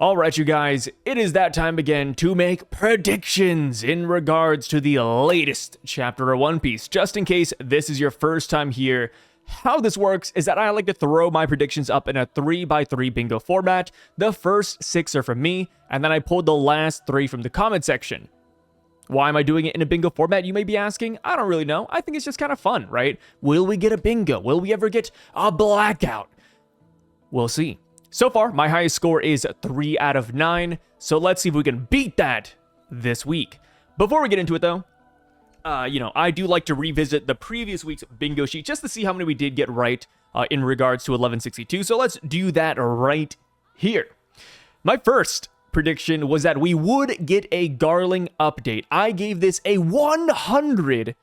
Alright, you guys, it is that time again to make predictions in regards to the latest chapter of One Piece. Just in case this is your first time here, how this works is that I like to throw my predictions up in a 3x3 bingo format. The first 6 are from me, and then I pulled the last 3 from the comment section. Why am I doing it in a bingo format, you may be asking? I don't really know. I think it's just kind of fun, right? Will we get a bingo? Will we ever get a blackout? We'll see. So far, my highest score is 3 out of 9, so let's see if we can beat that this week. Before we get into it, though, I do like to revisit the previous week's bingo sheet just to see how many we did get right in regards to 1162, so let's do that right here. My first prediction was that we would get a Garling update. I gave this a 100%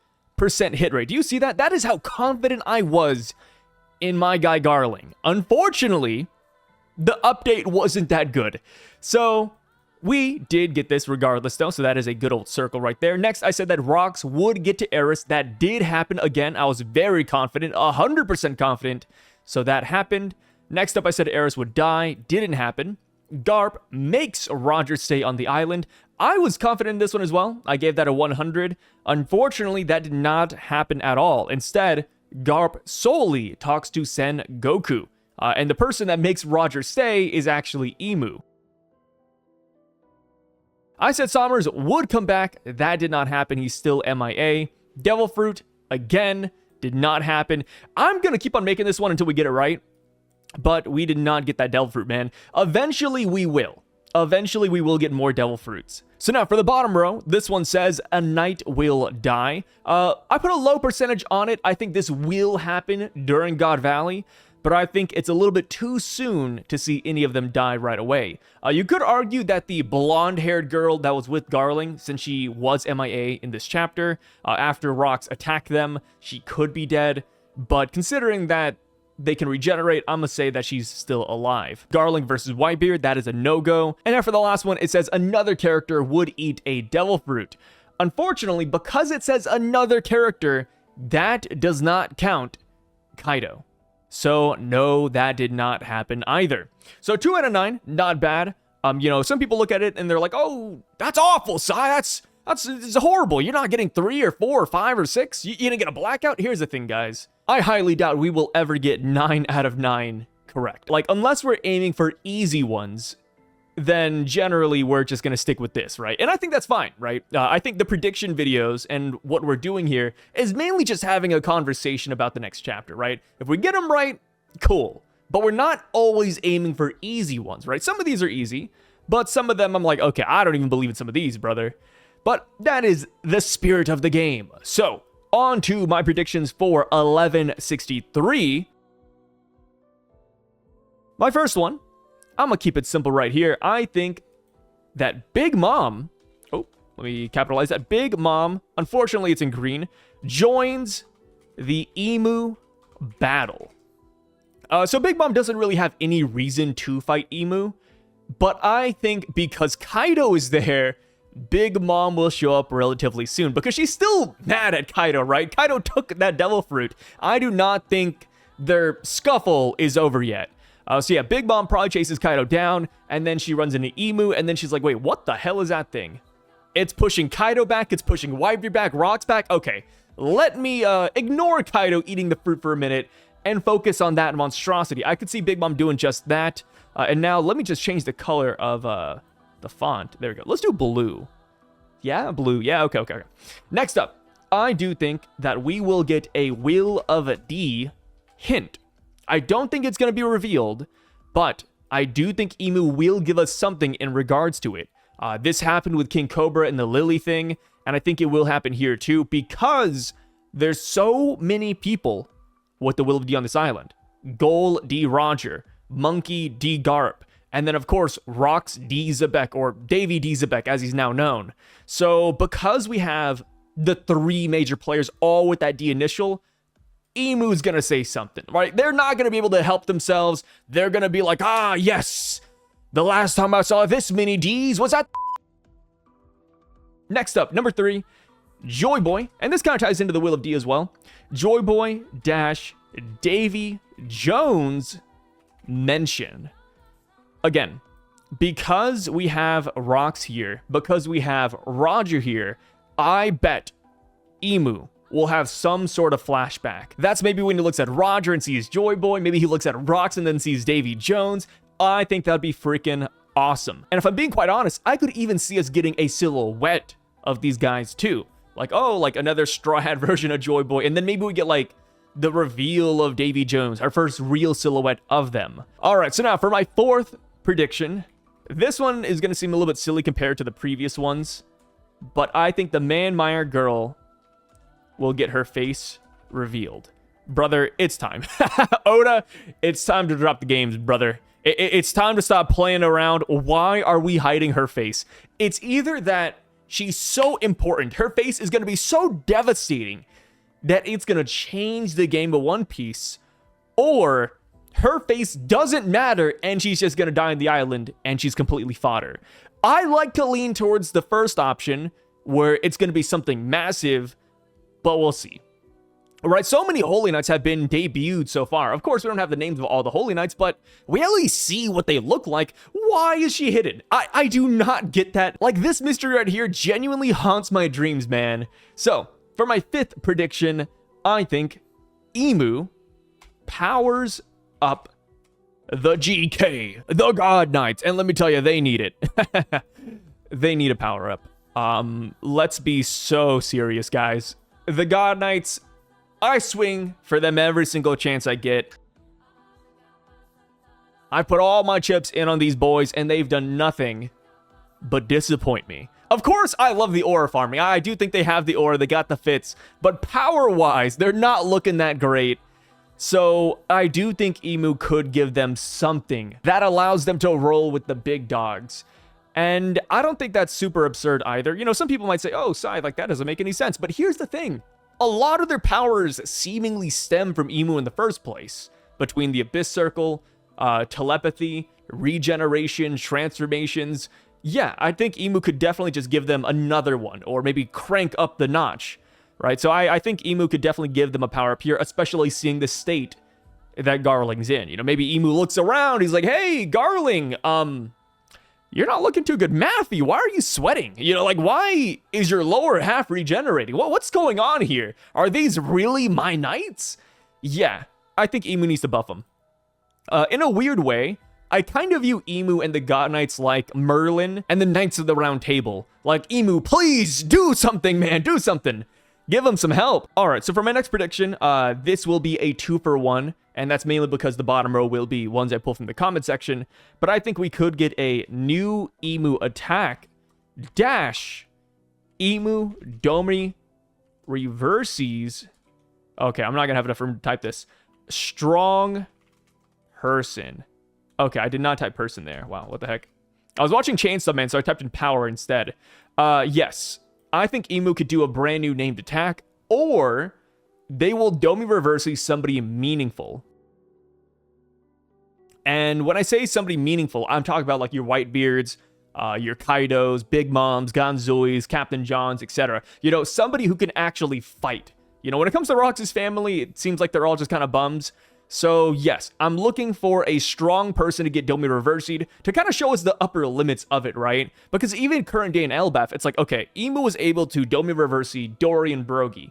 hit rate. Do you see that? That is how confident I was in my guy Garling. Unfortunately, the update wasn't that good. So we did get this regardless though, so that is a good old circle right there. Next, I said that Rocks would get to Eris. That did happen again. I was very confident, 100% confident. So that happened. Next up, I said Eris would die. Didn't happen. Garp makes Roger stay on the island. I was confident in this one as well. I gave that a 100. Unfortunately, that did not happen at all. Instead, Garp solely talks to Sen Goku. And the person that makes Roger stay is actually Emu. I said Sommers would come back. That did not happen. He's still MIA. Devil Fruit, again, did not happen. I'm going to keep on making this one until we get it right. But we did not get that Devil Fruit, man. Eventually, we will. Eventually, we will get more Devil Fruits. So now, for the bottom row, this one says, a knight will die. I put a low percentage on it. I think this will happen during God Valley. But I think it's a little bit too soon to see any of them die right away. You could argue that the blonde-haired girl that was with Garling, since she was MIA in this chapter, after Rocks attacked them, she could be dead. But considering that they can regenerate, I'm gonna say that she's still alive. Garling versus Whitebeard, that is a no-go. And after the last one, it says another character would eat a Devil Fruit. Unfortunately, because it says another character, that does not count Kaido. So, no, that did not happen either. So, 2 out of 9, not bad. Some people look at it and they're like, oh, that's awful, Sai. That's horrible. You're not getting 3 or 4 or 5 or 6. You didn't get a blackout? Here's the thing, guys. I highly doubt we will ever get 9 out of 9 correct. Like, unless we're aiming for easy ones, then generally we're just going to stick with this, right? And I think that's fine, right? I think the prediction videos and what we're doing here is mainly just having a conversation about the next chapter, right? If we get them right, cool. But we're not always aiming for easy ones, right? Some of these are easy, but some of them I'm like, okay, I don't even believe in some of these, brother. But that is the spirit of the game. So, on to my predictions for 1163. My first one, I'm going to keep it simple right here. I think that Big Mom, let me capitalize that. Big Mom, unfortunately it's in green, joins the Emu battle. So Big Mom doesn't really have any reason to fight Emu, but I think because Kaido is there, Big Mom will show up relatively soon because she's still mad at Kaido, right? Kaido took that Devil Fruit. I do not think their scuffle is over yet. So yeah, Big Mom probably chases Kaido down, and then she runs into Emu, and then she's like, wait, what the hell is that thing? It's pushing Kaido back, it's pushing Whitebeard back, Rocks back. Okay, let me ignore Kaido eating the fruit for a minute and focus on that monstrosity. I could see Big Mom doing just that. And now let me just change the color of the font. There we go. Let's do blue. Yeah, blue. Yeah, okay. Next up, I do think that we will get a Will of D hint. I don't think it's going to be revealed, but I do think Emu will give us something in regards to it. This happened with King Cobra and the Lily thing, and I think it will happen here too, because there's so many people with the Will of D on this island. Gold D Roger, Monkey D Garp, and then of course Rocks D Zabek, or Davy D Zabek as he's now known. So because we have the 3 major players all with that D initial, Emu's gonna say something, right? They're not gonna be able to help themselves. They're gonna be like, ah, yes, the last time I saw this many D's was that. Next up, number 3, Joy Boy, and this kind of ties into the Will of D as well. Joy Boy dash Davy Jones mention. Again, because we have Rocks here, because we have Roger here, I bet Emu will have some sort of flashback. That's maybe when he looks at Roger and sees Joy Boy. Maybe he looks at Rocks and then sees Davy Jones. I think that'd be freaking awesome. And if I'm being quite honest, I could even see us getting a silhouette of these guys too. Like, oh, like another Straw Hat version of Joy Boy. And then maybe we get like the reveal of Davy Jones, our first real silhouette of them. All right, so now for my fourth prediction. This one is going to seem a little bit silly compared to the previous ones, but I think the Man Meyer girl will get her face revealed. Brother, it's time. Oda, it's time to drop the games, brother. It's time to stop playing around. Why are we hiding her face? It's either that she's so important, her face is going to be so devastating that it's going to change the game of One Piece, or her face doesn't matter and she's just going to die on the island and she's completely fodder. I like to lean towards the first option where it's going to be something massive, but we'll see. All right, so many Holy Knights have been debuted so far. Of course, we don't have the names of all the Holy Knights, but we at least see what they look like. Why is she hidden? I do not get that. Like, this mystery right here genuinely haunts my dreams, man. So, for my fifth prediction, I think Emu powers up the GK, the God Knights. And let me tell you, they need it. They need a power up. Let's be so serious, guys. The God Knights, I swing for them every single chance I get. I put all my chips in on these boys, and they've done nothing but disappoint me. Of course, I love the aura farming. I do think they have the aura, they got the fits, but power-wise, they're not looking that great. So I do think Emu could give them something that allows them to roll with the big dogs. And I don't think that's super absurd either. You know, some people might say, oh, Sai, like that doesn't make any sense. But here's the thing. A lot of their powers seemingly stem from Emu in the first place. Between the Abyss Circle, telepathy, regeneration, transformations. Yeah, I think Emu could definitely just give them another one. Or maybe crank up the notch. Right, so I think Emu could definitely give them a power up here, especially seeing the state that Garling's in. You know, maybe Emu looks around, he's like, hey, Garling, you're not looking too good. Matthew, why are you sweating? You know, like, why is your lower half regenerating? Well, what's going on here? Are these really my knights? Yeah, I think Emu needs to buff them. In a weird way, I kind of view Emu and the God Knights like Merlin and the Knights of the Round Table. Like, Emu, please do something, man, do something. Give them some help. All right, so for my next prediction, this will be a 2-for-1, and that's mainly because the bottom row will be ones I pull from the comment section. But I think we could get a new Emu attack. Dash. Emu, Domi, reverses. Okay, I'm not going to have enough room to type this. Strong person. Okay, I did not type person there. Wow, what the heck? I was watching Chainsaw Man, so I typed in power instead. Yes. I think Emu could do a brand new named attack, or they will Domi reverse somebody meaningful. And when I say somebody meaningful, I'm talking about like your Whitebeards, your Kaidos, Big Moms, Ganzuis, Captain Johns, etc. You know, somebody who can actually fight. You know, when it comes to Rocks' family, it seems like they're all just kind of bums. So yes, I'm looking for a strong person to get Domi reversed to kind of show us the upper limits of it, right? Because even current day in Elbaf, it's like, okay, Emu was able to Domi reverse Dory and Brogy.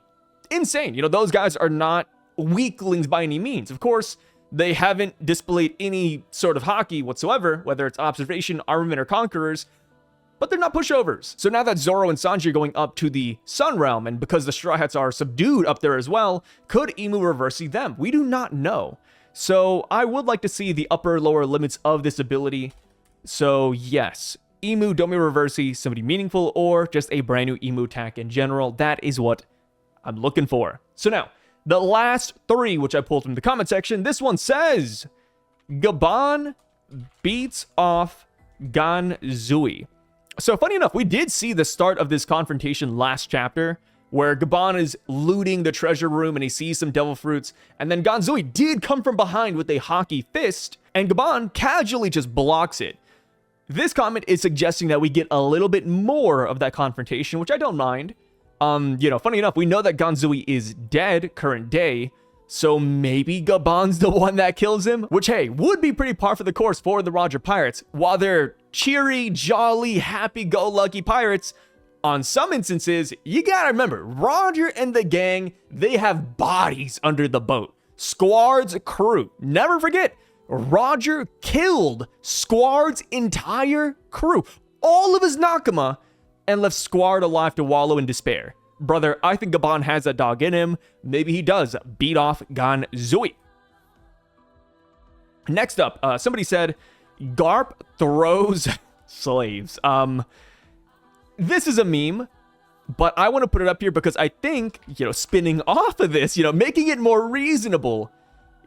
Insane. You know, those guys are not weaklings by any means. Of course, they haven't displayed any sort of hockey whatsoever, whether it's observation, armament, or conquerors, but they're not pushovers. So now that Zoro and Sanji are going up to the Sun Realm, and because the Straw Hats are subdued up there as well, could Emu reverse them? We do not know. So I would like to see the upper lower limits of this ability. So yes, Emu, Domi reverse, somebody meaningful, or just a brand new Emu attack in general. That is what I'm looking for. So now, the last three, which I pulled from the comment section, this one says, Gaban beats off Ganzui. So funny enough, we did see the start of this confrontation last chapter, where Gaban is looting the treasure room and he sees some devil fruits, and then Ganzui did come from behind with a hockey fist, and Gaban casually just blocks it. This comment is suggesting that we get a little bit more of that confrontation, which I don't mind. You know, funny enough, we know that Ganzui is dead current day, so maybe Gaban's the one that kills him, which, hey, would be pretty par for the course for the Roger Pirates. While they're cheery, jolly, happy-go-lucky pirates. On some instances, you gotta remember, Roger and the gang, they have bodies under the boat. Squard's crew. Never forget, Roger killed Squard's entire crew, all of his Nakama, and left Squard alive to wallow in despair. Brother, I think Gabon has that dog in him. Maybe he does beat off Ganzui. Next up, somebody said, Garp throws slaves. This is a meme, but I want to put it up here because I think, spinning off of this, making it more reasonable.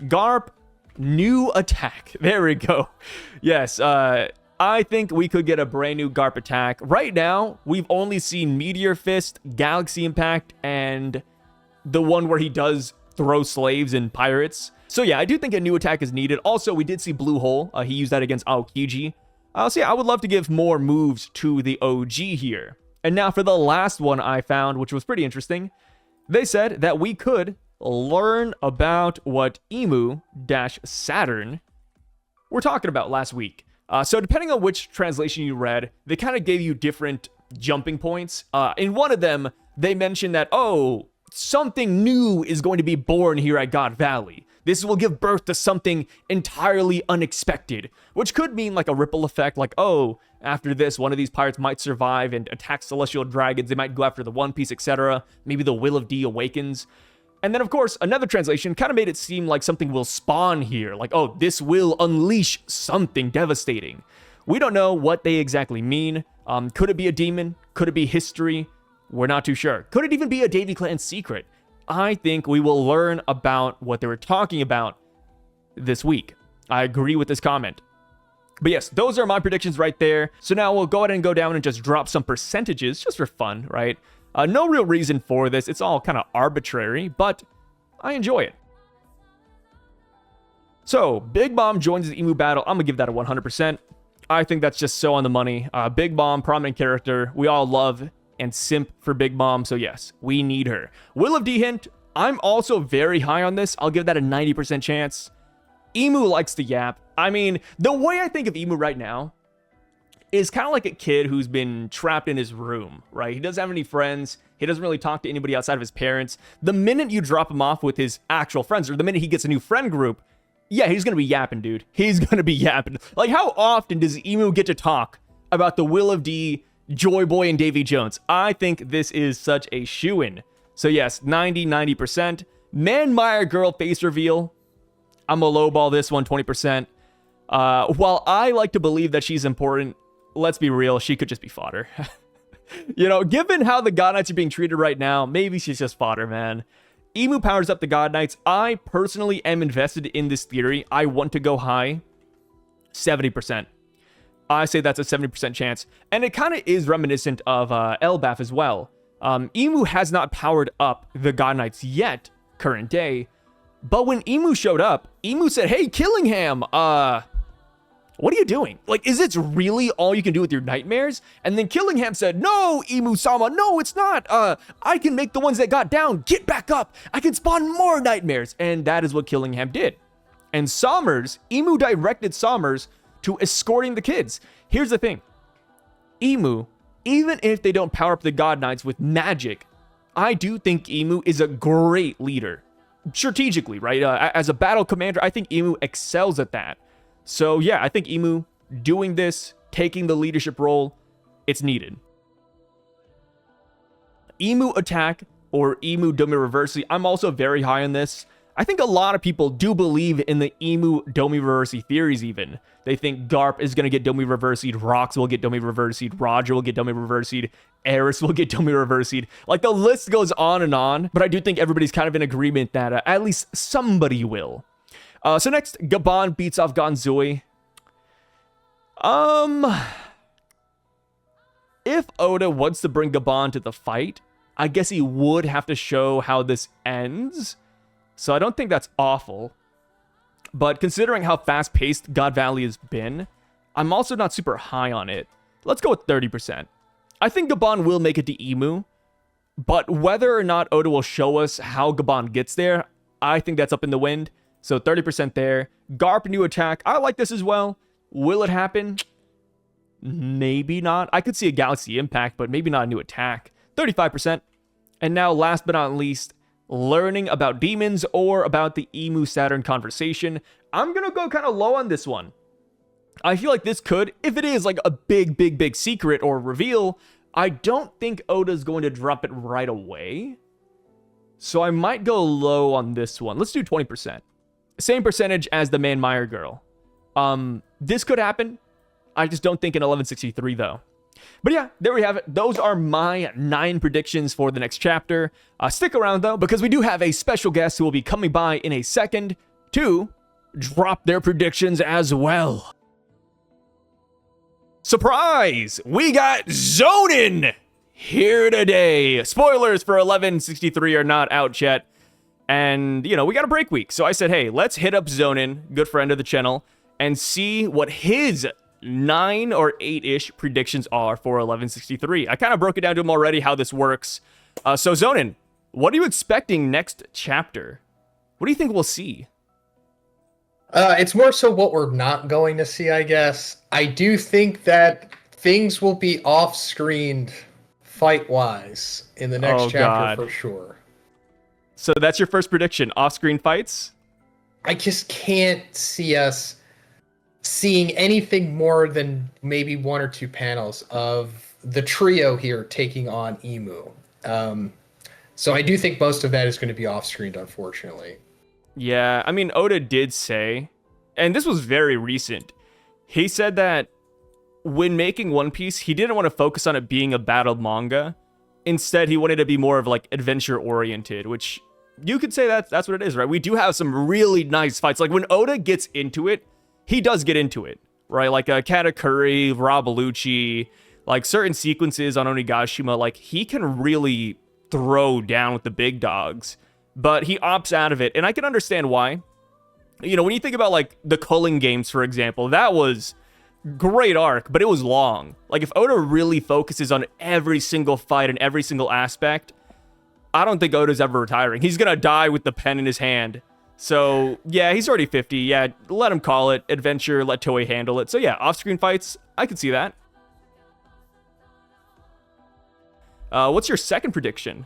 Garp, new attack. There we go. Yes, I think we could get a brand new Garp attack. Right now, we've only seen Meteor Fist, Galaxy Impact, and the one where he does throw slaves and pirates. So yeah, I do think a new attack is needed. Also, we did see Blue Hole. He used that against Aokiji. So yeah, I would love to give more moves to the OG here. And now for the last one I found, which was pretty interesting. They said that we could learn about what Emu-Saturn were talking about last week. So depending on which translation you read, they kind of gave you different jumping points. In one of them, they mentioned that, oh, something new is going to be born here at God Valley. This will give birth to something entirely unexpected, which could mean like a ripple effect, like, oh, after this, one of these pirates might survive and attack celestial dragons. They might go after the One Piece, etc. Maybe the Will of D awakens. And then, of course, another translation kind of made it seem like something will spawn here. Like, oh, this will unleash something devastating. We don't know what they exactly mean. Could it be a demon? Could it be history? We're not too sure. Could it even be a Davy Clan secret? I think we will learn about what they were talking about this week. I agree with this comment. But yes, those are my predictions right there. So now we'll go ahead and go down and just drop some percentages just for fun, right? No real reason for this. It's all kind of arbitrary, but I enjoy it. So, Big Mom joins the Emu battle. I'm going to give that a 100%. I think that's just so on the money. Big Mom, prominent character. We all love and simp for Big Mom, so yes, we need her. Will of D hint, I'm also very high on this. I'll give that a 90% chance. Emu likes to yap. I mean, the way I think of Emu right now is kind of like a kid who's been trapped in his room, right? He doesn't have any friends. He doesn't really talk to anybody outside of his parents. The minute you drop him off with his actual friends, or the minute he gets a new friend group, yeah, he's going to be yapping, dude. He's going to be yapping. Like, how often does Emu get to talk about the Will of D, Joy Boy, and Davy Jones? I think this is such a shoo-in. So yes, 90%. Man Meyer girl face reveal. I'm going to lowball this one 20%. While I like to believe that she's important, let's be real, she could just be fodder. Given how the God Knights are being treated right now, maybe she's just fodder, man. Emu powers up the God Knights. I personally am invested in this theory. I want to go high. 70%. I say that's a 70% chance. And it kind of is reminiscent of Elbaf as well. Emu has not powered up the God Knights yet, current day. But when Emu showed up, Emu said, hey, Killingham, what are you doing? Like, is this really all you can do with your nightmares? And then Killingham said, no, Emu-sama, no, it's not. I can make the ones that got down get back up. I can spawn more nightmares. And that is what Killingham did. And Sommers, Emu directed Sommers to escorting the kids. Here's the thing. Emu, even if they don't power up the God Knights with magic, I do think Emu is a great leader. Strategically, right? As a battle commander, I think Emu excels at that. So yeah, I think Emu doing this, taking the leadership role, it's needed. Emu attack or Emu Domi Reversi, I'm also very high on this. I think a lot of people do believe in the Emu Domi Reversi theories even. They think Garp is going to get Domi Reversi'd, Rocks will get Domi Reversi'd, Roger will get Domi Reversi'd, Eris will get Domi Reversi'd. Like, the list goes on, but I do think everybody's kind of in agreement that at least somebody will. So next, Gabon beats off Ganzui. If Oda wants to bring Gabon to the fight, I guess he would have to show how this ends. So I don't think that's awful. But considering how fast-paced God Valley has been, I'm also not super high on it. Let's go with 30%. I think Gabon will make it to Emu, but whether or not Oda will show us how Gabon gets there, I think that's up in the wind. So 30% there. Garp new attack. I like this as well. Will it happen? Maybe not. I could see a Galaxy Impact, but maybe not a new attack. 35%. And now, last but not least, learning about demons or about the Emu Saturn conversation. I'm going to go kind of low on this one. I feel like this could, if it is like a big secret or reveal, I don't think Oda's going to drop it right away. So I might go low on this one. Let's do 20%. Same percentage as the Man Meyer girl. This could happen. I just don't think in 1163 though. But yeah, there we have it. Those are my 9 predictions for the next chapter. Stick around though, because we do have a special guest who will be coming by in a second to drop their predictions as well. Surprise! We got Zonin here today. Spoilers for 1163 are not out yet. And, you know, we got a break week. So I said, hey, let's hit up Zonin, good friend of the channel, and see what his 9 or 8-ish predictions are for 1163. I kind of broke it down to him already how this works. So Zonin, what are you expecting next chapter? What do you think we'll see? It's more so what we're not going to see, I guess. I do think that things will be off-screened fight-wise in the next chapter for sure. So that's your first prediction, off-screen fights? I just can't see us seeing anything more than maybe 1 or 2 panels of the trio here taking on Emu. So I do think most of that is going to be off-screened, unfortunately. Yeah, I mean, Oda did say, and this was very recent, he said that when making One Piece, he didn't want to focus on it being a battle manga. Instead, he wanted to be more of like adventure-oriented, which you could say that's what it is, right? We do have some really nice fights. Like when Oda gets into it, he does get into it, right? Like Katakuri, Rob Lucci, like certain sequences on Onigashima, like he can really throw down with the big dogs. But he opts out of it, and I can understand why. You know, when you think about, like, the Culling games, for example, that was great arc, but it was long. Like, if Oda really focuses on every single fight and every single aspect, I don't think Oda's ever retiring. He's gonna die with the pen in his hand. So, yeah, he's already 50. Yeah, let him call it. Adventure, let Toei handle it. So, yeah, off-screen fights, I could see that. What's your second prediction?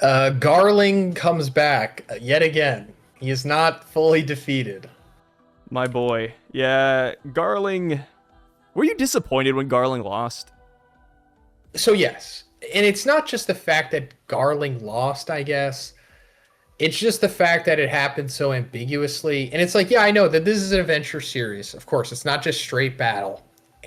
Garling comes back yet again. He is not fully defeated. My boy. Yeah, Garling. Were you disappointed when Garling lost? So yes. And it's not just the fact that Garling lost, I guess. It's just the fact that it happened so ambiguously. And it's like, yeah, I know that this is an adventure series. Of course, it's not just straight battle.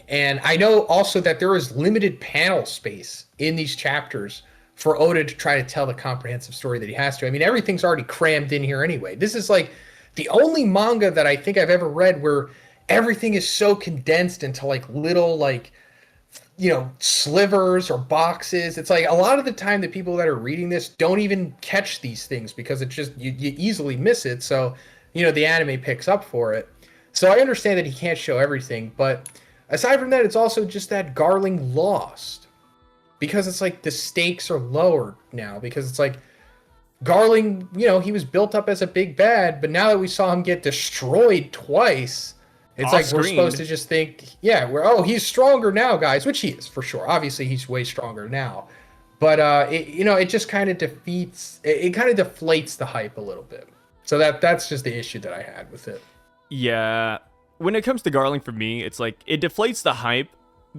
And I know also that there is limited panel space in these chapters for Oda to try to tell the comprehensive story that he has to. I mean, everything's already crammed in here anyway. This is like the only manga that I think I've ever read where everything is so condensed into like little like, you know, slivers or boxes. It's like a lot of the time the people that are reading this don't even catch these things because it's just, you easily miss it. So, you know, the anime picks up for it. So I understand that he can't show everything, but aside from that, it's also just that Garling lost. Because it's like the stakes are lower now. Because it's like Garling, you know, he was built up as a big bad, but now that we saw him get destroyed twice, it's like we're supposed to just think, yeah, he's stronger now, guys, which he is for sure. Obviously, he's way stronger now. But it just kind of defeats, it kind of deflates the hype a little bit. So that's just the issue that I had with it. Yeah, when it comes to Garling, for me, it's like it deflates the hype.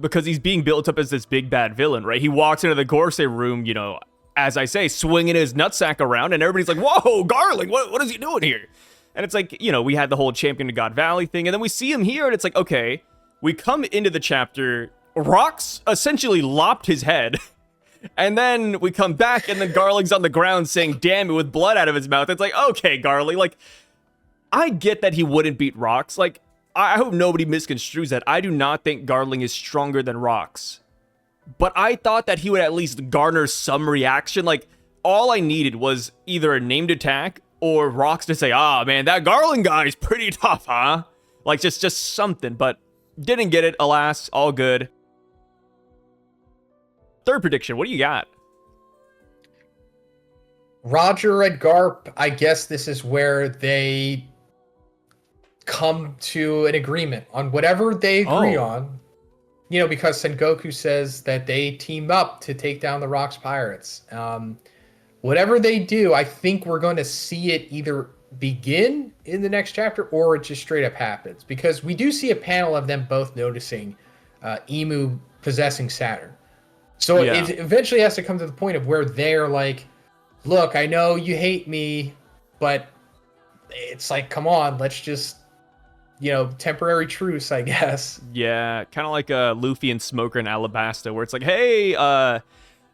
Because he's being built up as this big bad villain, right? He walks into the Gorsei room, you know, as I say, swinging his nutsack around, and everybody's like, whoa, Garling, what is he doing here? And it's like, you know, we had the whole Champion of God Valley thing, and then we see him here, and it's like, okay, we come into the chapter, Rocks essentially lopped his head, and then we come back, and then Garling's on the ground saying, damn it, with blood out of his mouth. It's like, okay, Garling, like, I get that he wouldn't beat Rocks, like, I hope nobody misconstrues that. I do not think Garling is stronger than Rocks. But I thought that he would at least garner some reaction. Like, all I needed was either a named attack or Rocks to say, man, that Garling guy is pretty tough, huh? Like, just something. But didn't get it, alas, all good. Third prediction, what do you got? Roger and Garp, I guess this is where they come to an agreement on whatever they agree on. because Sengoku says that they team up to take down the Rocks Pirates. Whatever they do, I think we're going to see it either begin in the next chapter or it just straight up happens, because we do see a panel of them both noticing Emu possessing Saturn. So it eventually has to come to the point of where they're like, look, I know you hate me, but it's like, come on, let's just, temporary truce, I guess. Yeah, kind of like Luffy and Smoker in Alabasta, where it's like, hey,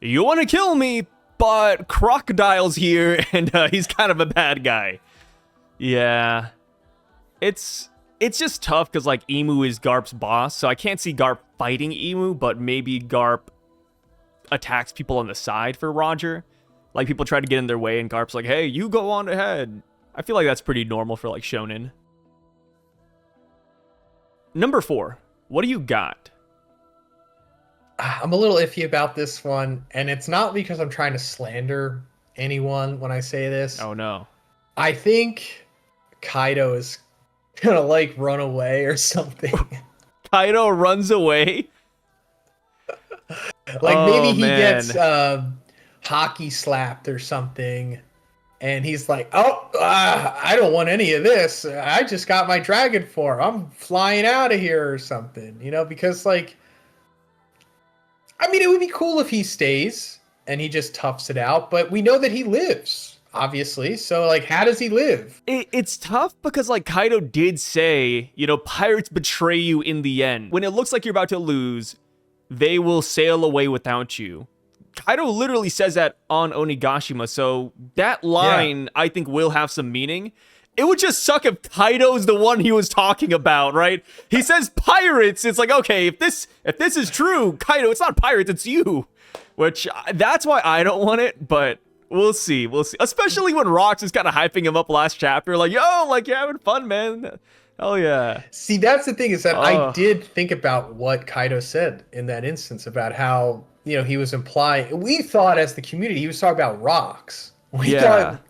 you want to kill me, but Crocodile's here, and he's kind of a bad guy. Yeah. It's just tough, because, like, Emu is Garp's boss, so I can't see Garp fighting Emu, but maybe Garp attacks people on the side for Roger. Like, people try to get in their way, and Garp's like, hey, you go on ahead. I feel like that's pretty normal for, like, shonen. Number 4. What do you got? I'm a little iffy about this one, and it's not because I'm trying to slander anyone when I say this. Oh, no. I think Kaido is gonna, like, run away or something. Kaido runs away? Like, maybe he gets hockey slapped or something, and he's like, I don't want any of this. I just got my dragon form. I'm flying out of here or something, because, like, I mean, it would be cool if he stays and he just toughs it out, but we know that he lives, obviously. So, like, how does he live? It's tough because, like, Kaido did say, pirates betray you in the end. When it looks like you're about to lose, they will sail away without you. Kaido literally says that on Onigashima, so that line, I think, will have some meaning. It would just suck if Kaido's the one he was talking about, right? He says pirates. It's like, okay, if this is true, Kaido, it's not pirates, it's you. Which, that's why I don't want it, but we'll see. Especially when Rocks is kind of hyping him up last chapter, like, yo, like, you're having fun, man. Oh, yeah. See, that's the thing, is that I did think about what Kaido said in that instance about how, he was implying, we thought as the community, he was talking about Rocks. We thought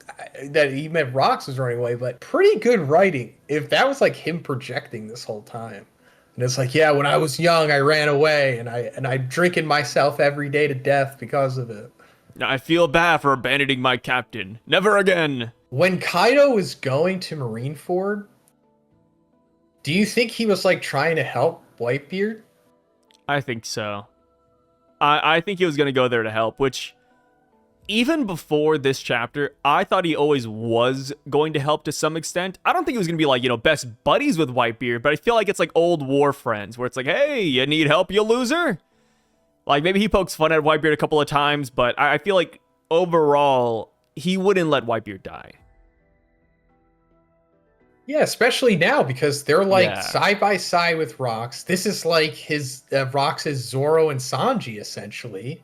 that he meant Rocks was running away, but pretty good writing if that was like him projecting this whole time. And it's like, yeah, when I was young, I ran away, and I'm drinking myself every day to death because of it. I feel bad for abandoning my captain. Never again. When Kaido was going to Marineford, do you think he was like trying to help Whitebeard? I think so. I think he was going to go there to help, which, even before this chapter, I thought he always was going to help to some extent. I don't think he was going to be like, best buddies with Whitebeard, but I feel like it's like old war friends, where it's like, hey, you need help, you loser? Like, maybe he pokes fun at Whitebeard a couple of times, but I feel like overall, he wouldn't let Whitebeard die. Yeah, especially now, because they're like side by side with Rocks. This is like his Rocks' Zoro and Sanji, essentially.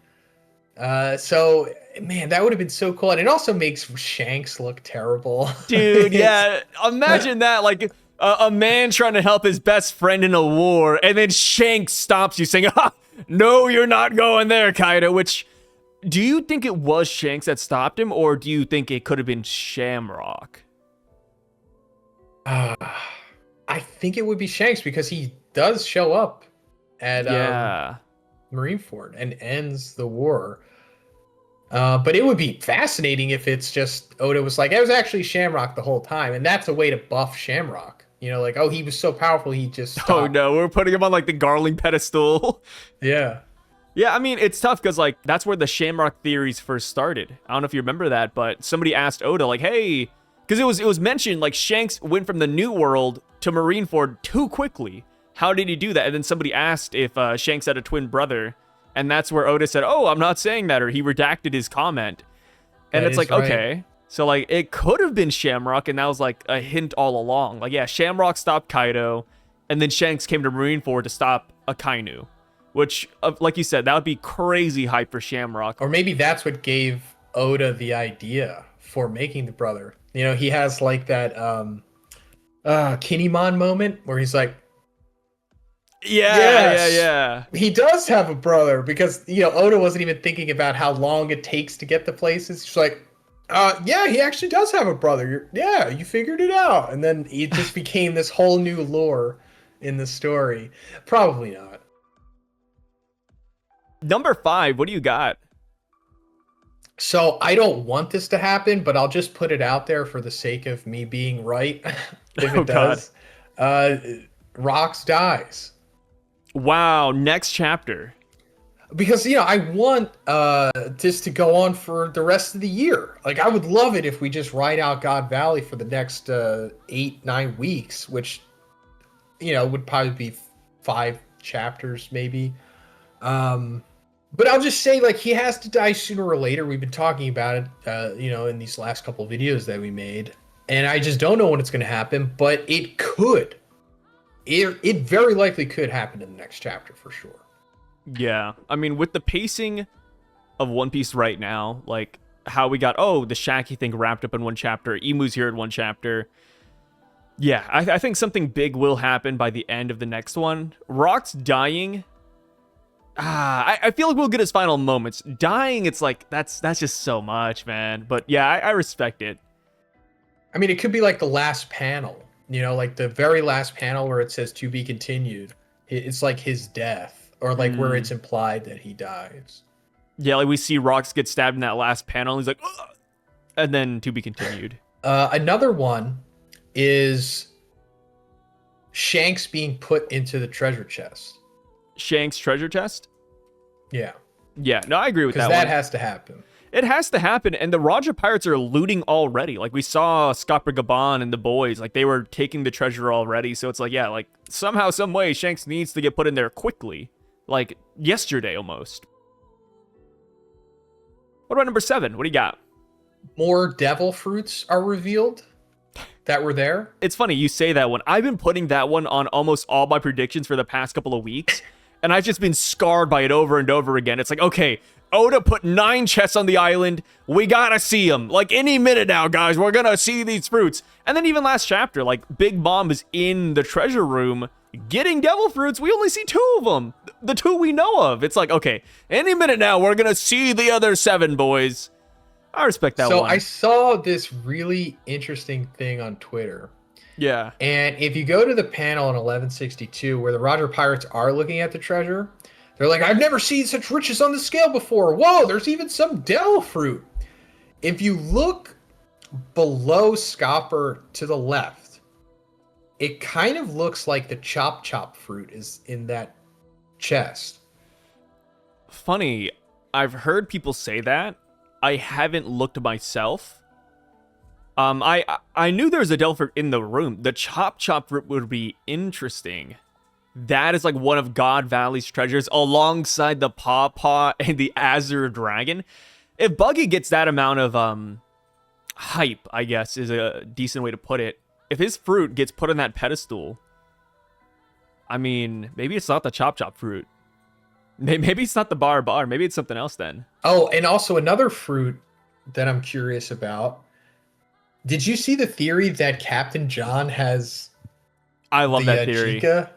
So, man, that would have been so cool. And it also makes Shanks look terrible. Dude, yeah. Imagine that, like, a man trying to help his best friend in a war, and then Shanks stops you saying, no, you're not going there, Kaido. Which, do you think it was Shanks that stopped him, or do you think it could have been Shamrock? I think it would be Shanks, because he does show up at Marineford and ends the war. But it would be fascinating if it's just Oda was like, it was actually Shamrock the whole time, and that's a way to buff Shamrock. Like, oh, he was so powerful, he just stopped. Oh no, we're putting him on like the Garling pedestal. Yeah. Yeah, I mean, it's tough because, like, that's where the Shamrock theories first started. I don't know if you remember that, but somebody asked Oda, like, hey, because it was mentioned, like, Shanks went from the New World to Marineford too quickly. How did he do that? And then somebody asked if Shanks had a twin brother, and that's where Oda said, oh, I'm not saying that, or he redacted his comment. And it's like, right. Okay. So, like, it could have been Shamrock, and that was, like, a hint all along. Like, yeah, Shamrock stopped Kaido, and then Shanks came to Marineford to stop Akainu. Which, like you said, that would be crazy hype for Shamrock. Or maybe that's what gave Oda the idea for making the brother. He has, like, that Kinemon moment where he's like, Yeah. He does have a brother, because, Oda wasn't even thinking about how long it takes to get to places. He's like, yeah, he actually does have a brother. You figured it out. And then it just became this whole new lore in the story. Probably not. Number 5, what do you got? So I don't want this to happen, but I'll just put it out there for the sake of me being right. If Oh, it God. does, Rocks dies. Wow, next chapter. Because I want this to go on for the rest of the year. Like, I would love it if we just ride out God Valley for the next 8-9 weeks, which would probably be 5 chapters maybe. But I'll just say, like, he has to die sooner or later. We've been talking about it, in these last couple of videos that we made, and I just don't know when it's going to happen. But it could. It very likely could happen in the next chapter for sure. Yeah, I mean, with the pacing of One Piece right now, like how we got, the Shaggy thing wrapped up in one chapter, Emu's here in one chapter. Yeah, I think something big will happen by the end of the next one. Rock's dying. I feel like we'll get his final moments. Dying, it's like, that's just so much, man. But yeah, I respect it. I mean, it could be like the last panel, like the very last panel where it says to be continued. It's like his death, or like where it's implied that he dies. Yeah, like we see Rocks get stabbed in that last panel. And he's like, ugh! And then to be continued. Another one is Shanks being put into the treasure chest. Shanks treasure chest? Yeah. Yeah, no, I agree with that. Because that has to happen. It has to happen, and the Roger pirates are looting already. Like, we saw Scopper Gaban and the boys, like, they were taking the treasure already, so it's like, yeah, like, somehow, some way, Shanks needs to get put in there quickly. Like, yesterday, almost. What about number 7? What do you got? More devil fruits are revealed that were there. It's funny, you say that one. I've been putting that one on almost all my predictions for the past couple of weeks, and I've just been scarred by it over and over again. It's like, okay, Oda put 9 chests on the island. We gotta see them. Like, any minute now, guys, we're gonna see these fruits. And then even last chapter, like, Big Mom is in the treasure room getting devil fruits. We only see 2 of them. The 2 we know of. It's like, okay, any minute now, we're gonna see the other 7, boys. I respect that one. So I saw this really interesting thing on Twitter. Yeah. And if you go to the panel in 1162 where the Roger Pirates are looking at the treasure, they're like, I've never seen such riches on the scale before. Whoa, there's even some devil fruit. If you look below Scopper to the left, it kind of looks like the Chop Chop fruit is in that chest. Funny, I've heard people say that. I haven't looked myself. I knew there was a devil fruit in the room. The Chop Chop fruit would be interesting. That is like one of God Valley's treasures alongside the Paw Paw and the Azure Dragon. If Buggy gets that amount of hype, I guess, is a decent way to put it. If his fruit gets put on that pedestal, I mean, maybe it's not the Chop Chop fruit. Maybe it's not the Bar Bar. Maybe it's something else then. Oh, and also another fruit that I'm curious about. Did you see the theory that Captain John has I love that theory. Jika?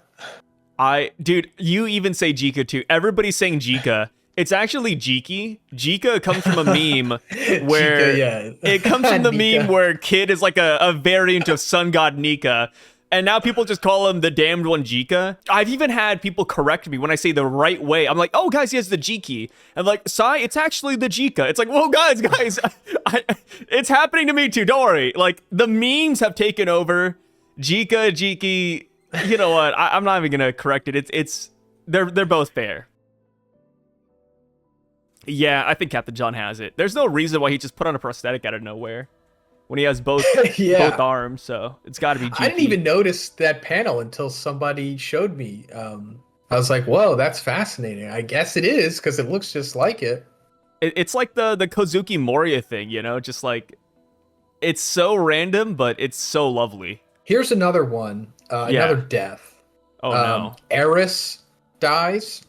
Dude, you even say Jika too. Everybody's saying Jika. It's actually Jiki. Jika comes from a meme where Jika, yeah. It comes from the meme where Kid is like a variant of Sun God Nika. And now people just call him the damned one Jika. I've even had people correct me when I say the right way. I'm like, oh, guys, he has the Jiki. And like, Sai, it's actually the Jika. It's like, whoa, guys, it's happening to me too. Don't worry. Like, the memes have taken over. Jika, Jiki. You know what? I'm not even gonna correct it. They're both fair. Yeah, I think Captain John has it. There's no reason why he just put on a prosthetic out of nowhere when he has both both arms. So it's got to be Jiki. I didn't even notice that panel until somebody showed me. I was like, whoa, that's fascinating. I guess it is because it looks just like it. It's like the Kozuki Moria thing, you know, just like it's so random, but it's so lovely. Here's another one. Another death. Oh, no. Eris dies.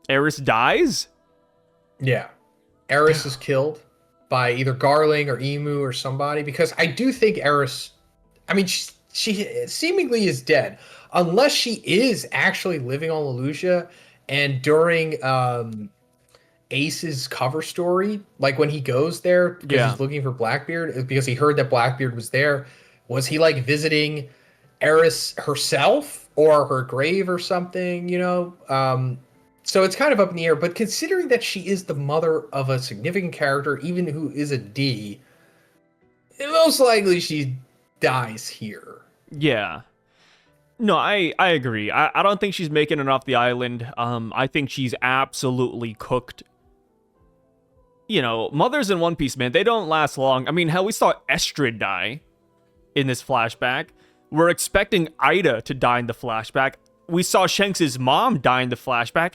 Eris dies? Yeah. Eris is killed by either Garling or Emu or somebody, because I do think Eris, I mean, she seemingly is dead. Unless she is actually living on Lelouch, and during Ace's cover story, like when he goes there because he's looking for Blackbeard, because he heard that Blackbeard was there, was he like visiting Eris herself or her grave or something, you know? So it's kind of up in the air, but considering that she is the mother of a significant character, even who is a D, most likely she dies here. Yeah. No, I agree. I don't think she's making it off the island. I think she's absolutely cooked. You know, mothers in One Piece, man, they don't last long. I mean, hell, we saw Estrid die in this flashback. We're expecting Ida to die in the flashback. We saw Shanks' mom die in the flashback.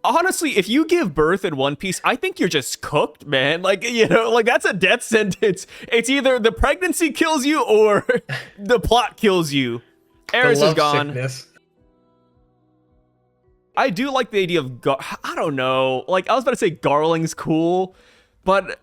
Honestly, if you give birth in One Piece, I think you're just cooked, man. Like, you know, like that's a death sentence. It's either the pregnancy kills you or the plot kills you. Eris is gone. Sickness. I do like the idea of, I don't know. Like, I was about to say Garling's cool, but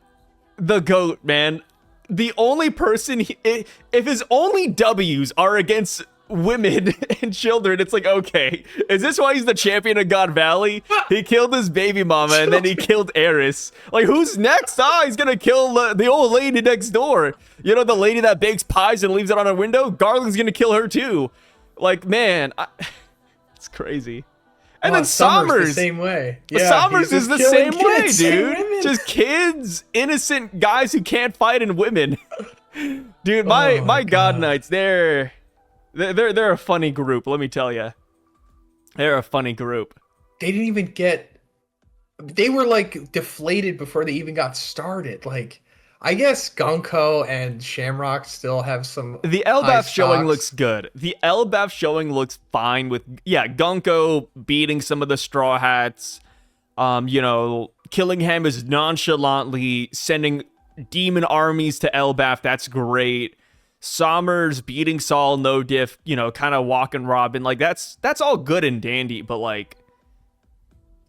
the GOAT, man. The only person, if his only W's are against women and children, it's like, okay, is this why he's the champion of God Valley? He killed his baby mama and then he killed Eris. Like, who's next? He's gonna kill the old lady next door. You know, the lady that bakes pies and leaves it on her window? Garling's gonna kill her too. Like, man, it's crazy. And then Sommers, the same way. Yeah, Sommers is the same way, dude. Just kids, innocent guys who can't fight in women. Dude, my God Knights, they're a funny group, let me tell you. They're a funny group. They didn't even get... They were, like, deflated before they even got started. Like, I guess Gunko and Shamrock still have some... The Elbaf showing looks good. The Elbaf showing looks fine with... Yeah, Gunko beating some of the Straw Hats. You know, Killingham is nonchalantly sending demon armies to Elbaf. That's great. Sommers beating Saul, no diff, you know, kind of walking Robin. Like, that's all good and dandy, but, like,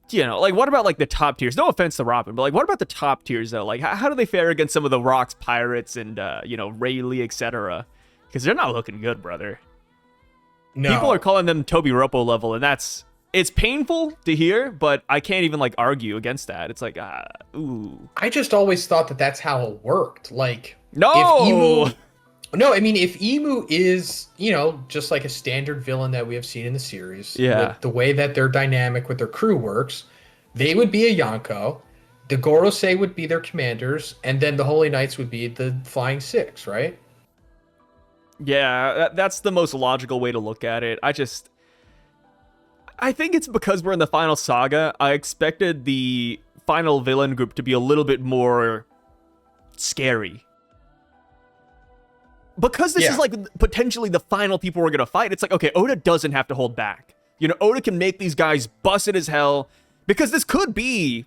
you know, like, what about, like, the top tiers? No offense to Robin, but, like, what about the top tiers, though? Like, how do they fare against some of the Rocks pirates and, you know, Rayleigh, etc.? Because they're not looking good, brother. No. People are calling them Toby Ropo level, and it's painful to hear, but I can't even, like, argue against that. It's like, ooh. I just always thought that that's how it worked. Like, no! No, I mean, if Emu is, you know, just like a standard villain that we have seen in the series, yeah, the way that their dynamic with their crew works, they would be a Yonko, the Gorosei would be their commanders, and then the Holy Knights would be the Flying Six, right? Yeah, that's the most logical way to look at it. I think it's because we're in the final saga. I expected the final villain group to be a little bit more scary. Because this is, like, potentially the final people we're going to fight, it's like, okay, Oda doesn't have to hold back. You know, Oda can make these guys busted as hell, because this could be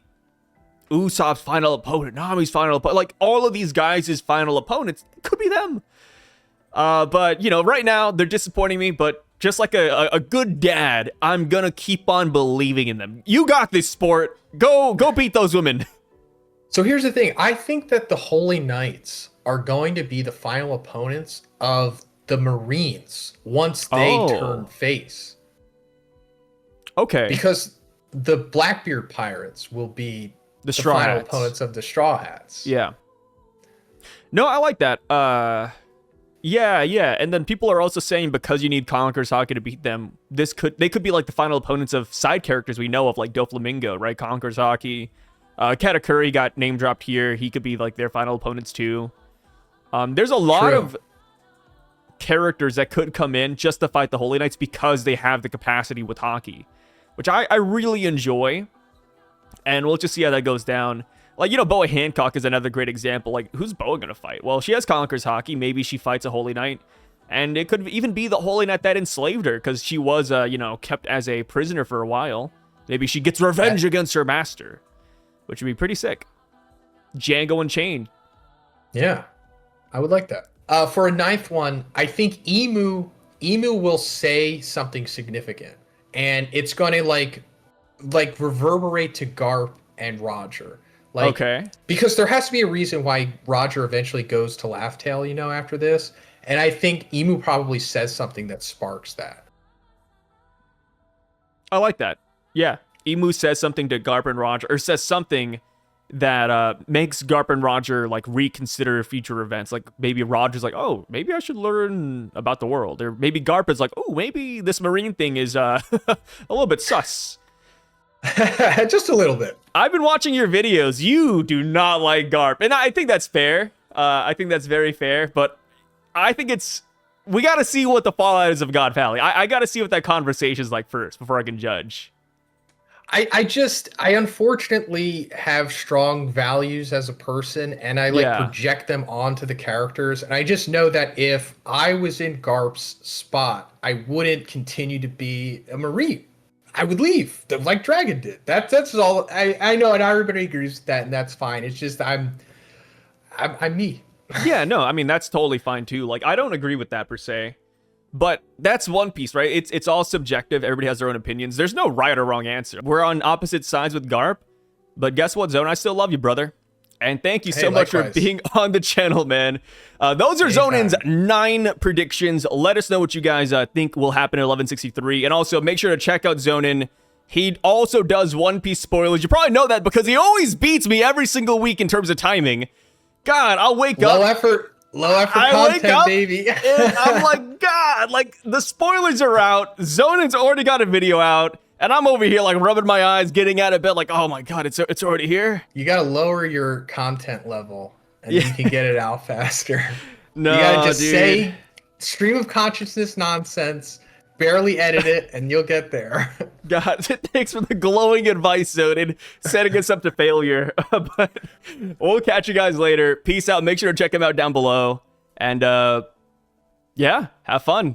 Usopp's final opponent, Nami's final opponent, like, all of these guys' final opponents. It could be them. But, you know, right now, they're disappointing me, but just like a good dad, I'm going to keep on believing in them. You got this, sport. Go beat those women. So here's the thing. I think that the Holy Knights are going to be the final opponents of the Marines once they turn face. Okay. Because the Blackbeard pirates will be the final opponents of the Straw Hats. Yeah. No, I like that. Yeah. And then people are also saying because you need Conqueror's Hockey to beat them, they could be like the final opponents of side characters we know of, like Doflamingo, right? Conqueror's Hockey. Katakuri got name dropped here. He could be like their final opponents too. There's a lot of characters that could come in just to fight the Holy Knights because they have the capacity with hockey, which I really enjoy. And we'll just see how that goes down. Like, you know, Boa Hancock is another great example. Like, who's Boa going to fight? Well, she has Conqueror's Hockey. Maybe she fights a Holy Knight. And it could even be the Holy Knight that enslaved her because she was, you know, kept as a prisoner for a while. Maybe she gets revenge against her master, which would be pretty sick. Django Unchained. Yeah. I would like that. For a ninth one, I think Emu will say something significant, and it's going to like reverberate to Garp and Roger. Like, okay. Because there has to be a reason why Roger eventually goes to Laugh Tale, you know, after this, and I think Emu probably says something that sparks that. I like that. Yeah, Emu says something to Garp and Roger, or says something that makes Garp and Roger like reconsider future events. Like maybe Roger's like, oh, maybe I should learn about the world, or maybe Garp is like, oh, maybe this Marine thing is a little bit sus. Just a little bit. I've been watching your videos. You do not like Garp, and I think that's fair. I think that's very fair, but I think we got to see what the fallout is of God Valley. I got to see what that conversation is like first before I can judge. I unfortunately have strong values as a person, and I project them onto the characters. And I just know that if I was in Garp's spot, I wouldn't continue to be a Marine. I would leave, like Dragon did. That's all. I know, and everybody agrees with that, and that's fine. It's just I'm me. Yeah, no, I mean that's totally fine too. Like I don't agree with that per se. But that's One Piece, right? It's all subjective. Everybody has their own opinions. There's no right or wrong answer. We're on opposite sides with Garp. But guess what, Zone? I still love you, brother. And thank you so much for being on the channel, man. Those are Zonin's 9 predictions. Let us know what you guys think will happen in 1163. And also, make sure to check out Zonin. He also does One Piece spoilers. You probably know that because he always beats me every single week in terms of timing. God, I'll wake up. Low effort content, baby. I'm like, God, like the spoilers are out. Zonin's already got a video out, and I'm over here like rubbing my eyes, getting out of bed, like, oh my God, it's already here. You gotta lower your content level, and you can get it out faster. No, you gotta just dude. say stream of consciousness nonsense, barely edit it, and you'll get there. God, thanks for the glowing advice, Zonin, setting us up to failure. But we'll catch you guys later. Peace out. Make sure to check him out down below. And yeah, have fun.